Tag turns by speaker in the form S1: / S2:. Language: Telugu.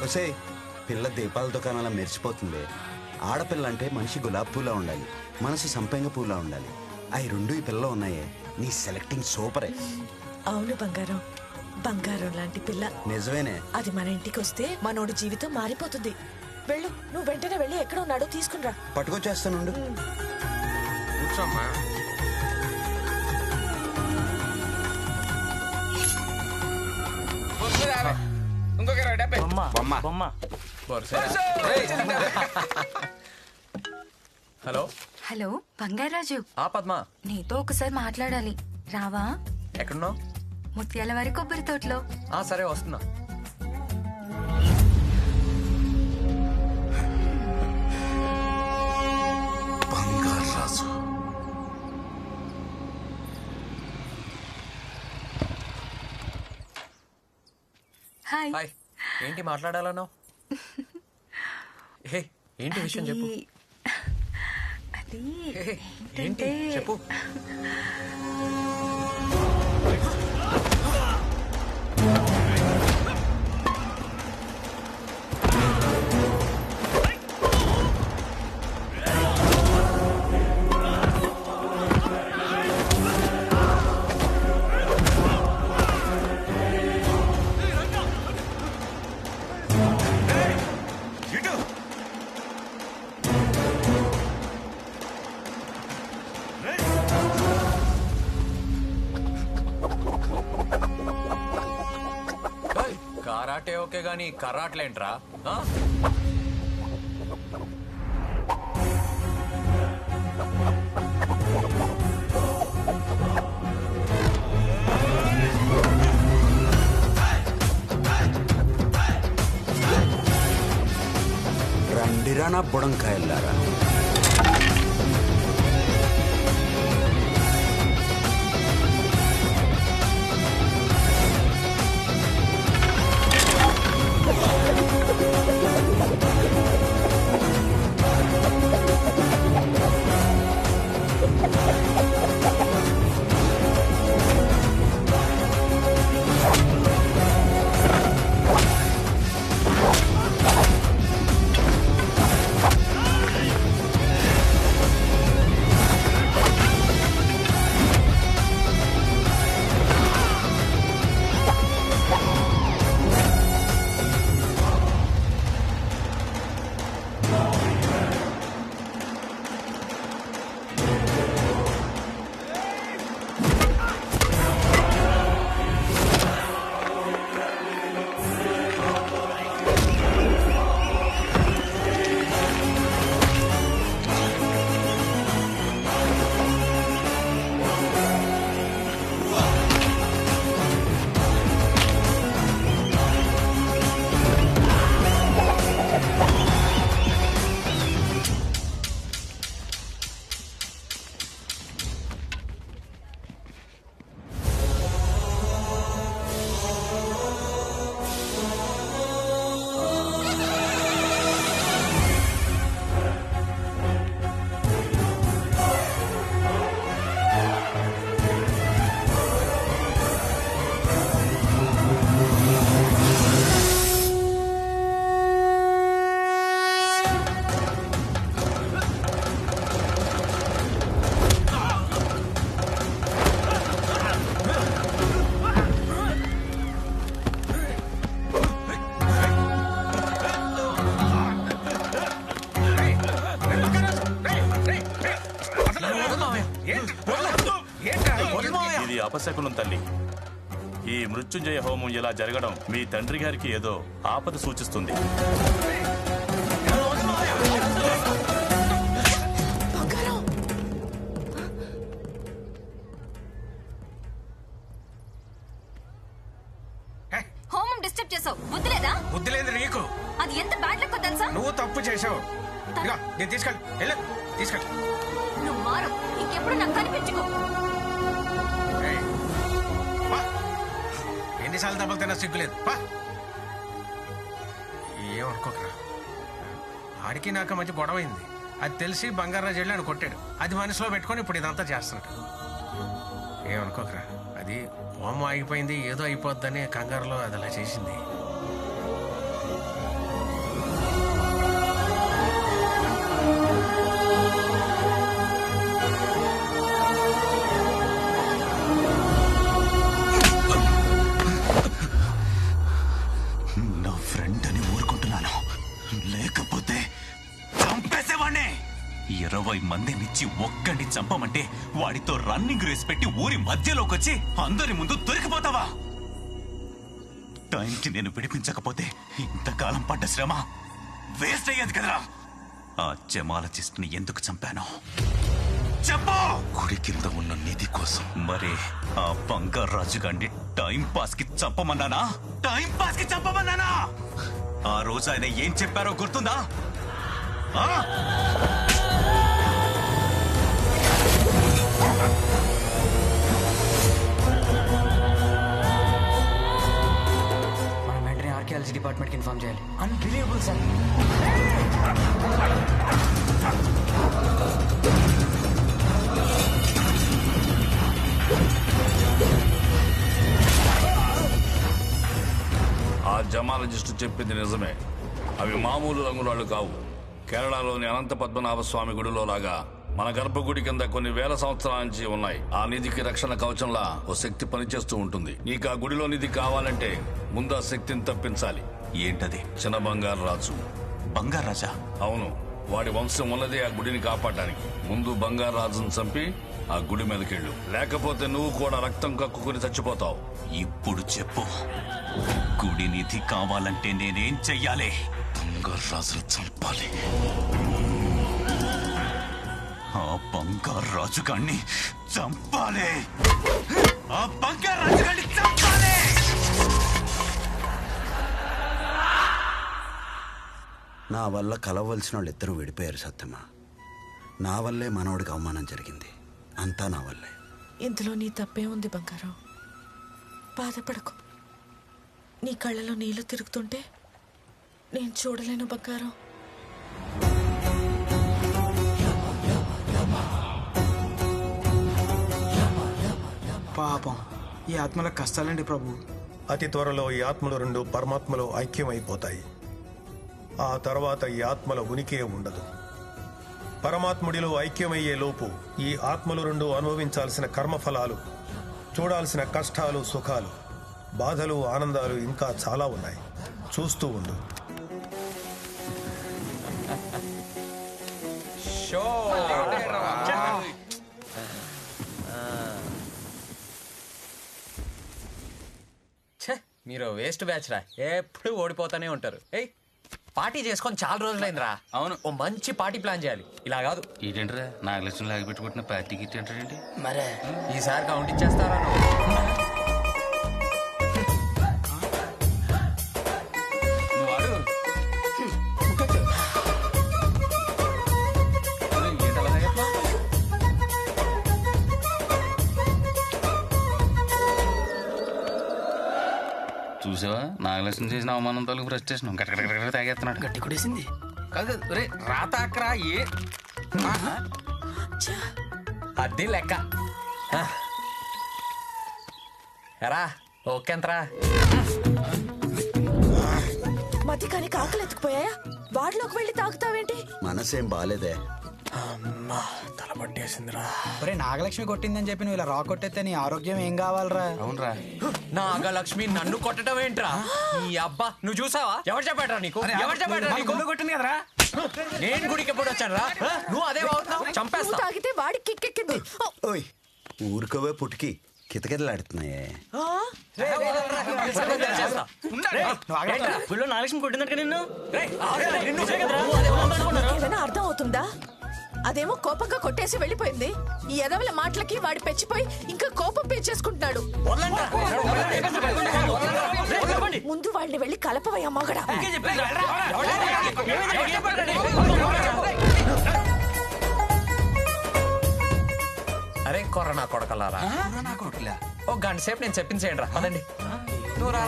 S1: ఒసే పిల్ల దీపాల దుకాణంలో మెరిసిపోతుంది. ఆడపిల్ల అంటే మనిషి గులాబ్ పూలా ఉండాలి, మనసు సంపెంగ పూలా ఉండాలి. అవి రెండు ఈ పిల్ల ఉన్నాయే. నీ సెలెక్టింగ్ సూపరే.
S2: అవును బంగారం, బంగారం లాంటి పిల్ల.
S1: నిజమేనే.
S2: అది మన ఇంటికి వస్తే మనోడి జీవితం మారిపోతుంది. వెళ్ళు, నువ్వు వెంటనే వెళ్ళి ఎక్కడ ఉన్నాడో తీసుకునిరా.
S1: పట్టుకొచ్చేస్తానుండు.
S3: కూర్చోమ్మా. ఇంకొక 70.
S1: బొమ్మ.
S3: హలో
S4: హలో బంగారాజు,
S3: పద్మ,
S4: నీతో ఒకసారి మాట్లాడాలి, రావా?
S3: ఎక్కడున్నావు?
S4: ముత్యాల వారి కొబ్బరి తోటలో.
S3: సరే వస్తున్నా.
S1: బంగారాజు.
S4: హాయ్.
S3: హాయ్. ఏంటి మాట్లాడాలన్నావు? హే, ఏంటి విషయం చెప్పు.
S4: అది
S3: హే, ఏంటి చెప్పు. కరాటే ఓకే గాని కరాట్లేంట్రా?
S1: రండిరా నా బుడంకాయల్లారా.
S5: ఇది అపశకునం తల్లి. ఈ మృత్యుంజయ హోమం ఇలా జరగడం మీ తండ్రి గారికి ఏదో ఆపద సూచిస్తుంది.
S4: హోమం డిస్టర్బ్ చేసావు, బుద్ధి లేదా?
S3: బుద్ధి లేదు నీకు.
S4: అది ఎంత బ్యాడ్ లక్ తెలుసా?
S3: నువ్వు తప్పు చేసావు. నేను తీసుకెళ్ళి
S4: నువ్వు మారు, ఇంకెప్పుడు నాకు కనిపించుకో.
S3: ఎన్నిసార్లు దెబ్బలు తిన్నా సిగ్గులేదు. ఏమనుకోకరా, ఆడికి నాకు మంచి గొడవైంది. అది తెలిసి బంగారాజు వెళ్ళి ఆయన కొట్టాడు. అది మనసులో పెట్టుకొని ఇప్పుడు ఇదంతా చేస్తున్నాడు. ఏమనుకోకరా, అది హోమం ఆగిపోయింది, ఏదో అయిపోద్దని కంగారులో అది అలా చేసింది.
S6: 20 మందినిచ్చి ఒక్కడిని చంపమంటే వాడితో రన్నింగ్ రేస్ పెట్టి ఊరి మధ్యలోకి వచ్చి అందరి ముందు దొరికిపోతావా? టైంకి నేను విడిపించకపోతే ఇంతకాలం పడ్డ శ్రమ వేస్ట్ అయ్యేది కదరా. ఆ జమాలజిస్ట్ ని ఎందుకు చంపాను చెప్పు.
S7: గుడి కింద ఉన్న నిధి కోసం.
S6: మరి ఆ బంగారాజు గారిని టైం పాస్ కి చంపమన్నానా? టైం పాస్ కి చంపమన్నానా? ఆ రోజు ఆయన ఏం చెప్పారో గుర్తుందా?
S8: మనం వెంటనే ఆర్కియాలజీ డిపార్ట్మెంట్ కి ఇన్ఫార్మ్ చేయాలి. Unbelievable sir.
S9: ఆ జమాలజిస్టు చెప్పింది నిజమే. అవి మామూలు రంగురాళ్ళు కావు. కేరళలోని అనంత పద్మనాభ స్వామి గుడిలో లాగా మన గర్భగుడి కింద కొన్ని వేల సంవత్సరాల నుంచి ఉన్నాయి. ఆ నిధికి రక్షణ కవచంలా ఓ శక్తి పనిచేస్తూ ఉంటుంది. నీకు ఆ గుడిలో నిధి కావాలంటే ముందు ఆ శక్తిని తప్పించాలి.
S6: ఏంటది?
S9: చిన్న బంగారు రాజు.
S6: బంగారాజా?
S9: అవును, వాడి వంశం ఉన్నదే ఆ గుడిని కాపాడడానికి. ముందు బంగారు రాజును చంపి ఆ గుడి మీదకెళ్ళు, లేకపోతే నువ్వు కూడా రక్తం కక్కుకుని చచ్చిపోతావు.
S6: ఇప్పుడు చెప్పు, గుడి నిధి కావాలంటే నేనేం చెయ్యాలి?
S7: బంగారు రాజును చంపాలి.
S6: ఆ బంగారు రాజుగాన్ని చంపాలి. ఆ బంగారు రాజుగాన్ని చంపాలి.
S1: నా వల్ల కలవలసిన వాళ్ళు ఇద్దరు విడిపోయారు సత్యమ్మ. నా వల్లే మనోడికి అవమానం జరిగింది. అంతా నా వల్లే.
S2: ఇందులో నీ తప్పే ఉంది బంగారం. బాధపడకు. నీ కళ్ళలో నీళ్లు తిరుగుతుంటే నేను చూడలేను బంగారం.
S8: పాపం ఈ ఆత్మలకు కష్టాలండి ప్రభు.
S10: అతి త్వరలో ఈ ఆత్మలు రెండు పరమాత్మలో ఐక్యమైపోతాయి. ఆ తర్వాత ఈ ఆత్మల ఉనికే ఉండదు. పరమాత్ముడిలో ఐక్యమయ్యే లోపు ఈ ఆత్మలు రెండు అనుభవించాల్సిన కర్మఫలాలు, చూడాల్సిన కష్టాలు, సుఖాలు, బాధలు, ఆనందాలు ఇంకా చాలా ఉన్నాయి. చూస్తూ ఉండు.
S8: మీరు వేస్ట్ బ్యాచ్ రా, ఎప్పుడు ఓడిపోతానే ఉంటారు. ఏయ్ పార్టీ చేసుకొని చాలా రోజులైందిరా. అవును, ఓ మంచి పార్టీ ప్లాన్ చేయాలి. ఇలా కాదు.
S7: ఏంటంటే నాగలక్ష్మి లాగి పెట్టుకుంటున్న పార్టీకి ఏంటంటే
S8: మరే ఈసారి కౌంట్ ఇచ్చేస్తారా నువ్వు?
S7: చూసావా, నాగలక్ష్మి చేసిన అవమానం తాలూకు ఫ్రస్ట్రేషన్ గట్ట తాగేస్తున్నాడు.
S8: గట్టి కొడేసింది.
S3: కాదు రే రాతాక్రా ఏ
S8: అది లెక్క. ఎరా ఓకే అంతరా.
S2: మధ్య కానీ కాకలు ఎత్తుకుపోయాయా? వాడిలోకి వెళ్ళి తాగుతావేంటి?
S1: మనసేం బాలేదే.
S8: తల పట్టేసిందిరా.
S11: ఒరే నాగలక్ష్మి కొట్టిందని చెప్పి నువ్వు ఇలా రా కొట్టేస్తే నీ ఆరోగ్యం ఏం కావాలరా?
S7: అవునరా,
S8: నాగలక్ష్మి నన్ను కొట్టడం ఏంట్రా? ఈ అబ్బా నువ్వు చూసావా? ఎవరు చెప్పాడ్రా నీకు? ఎవరు చెప్పాడ్రా నీకు?
S3: కొట్టింది కదరా.
S8: నేను గుడికి ఎప్పుడు వచ్చాను రా? నువ్వు అదే బాగుతున్నావు.
S2: నువ్వు
S8: చంపేస్తా.
S2: తాగితే వాడికి కిక్కెక్కింది.
S1: ఓయ్, ఊరుకోవే పుట్టికి కితకితలాడుతున్నాయే.
S8: నాగలక్ష్మి కొట్టిందట నిన్ను.
S2: ఏదైనా అర్థం అవుతుందా? అదేమో కోపంగా కొట్టేసి వెళ్ళిపోయింది. ఈ ఎదవల మాటలకి వాడి పెచ్చిపోయి ఇంకా కోపం పెంచేసుకుంటున్నాడు. ముందు వాళ్ళని వెళ్ళి కలపవయ్యా మగడా.
S8: అరే కొర్ర నా కొడకలారా, ఓ గంట సేపు నేను చెప్పించేయండి రా. అదండి నువ్వు రా.